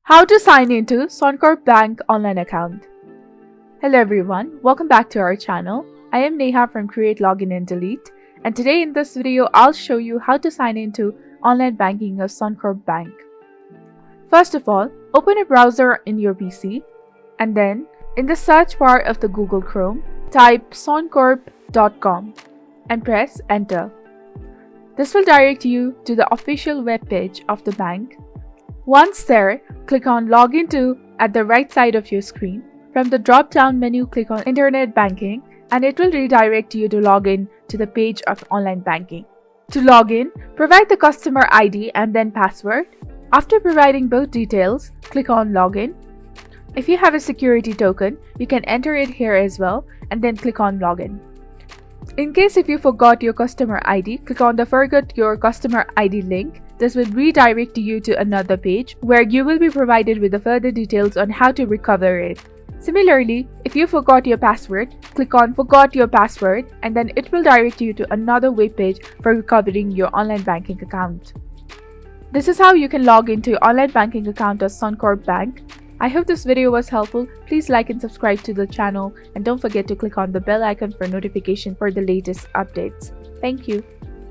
How to sign into Suncorp Bank online account. Hello everyone, welcome back to our channel. I am Neha from Create Login and Delete, and today in this video I'll show you how to sign into online banking of Suncorp Bank. First of all, open a browser in your PC and then in the search bar of the Google Chrome, type suncorp.com and press enter. This will direct you to the official web page of the bank. Once there, click on Login to at the right side of your screen. From the drop-down menu, click on Internet Banking and it will redirect you to log in to the page of online banking. To log in, provide the customer ID and then password. After providing both details, click on Login. If you have a security token, you can enter it here as well and then click on Login. In case if you forgot your customer ID, click on the Forgot Your Customer ID link. This will redirect you to another page where you will be provided with the further details on how to recover it. Similarly, if you forgot your password, click on Forgot Your Password and then it will direct you to another web page for recovering your online banking account. This is how you can log into your online banking account of Suncorp Bank. I hope this video was helpful. Please like and subscribe to the channel and don't forget to click on the bell icon for notification for the latest updates. Thank you.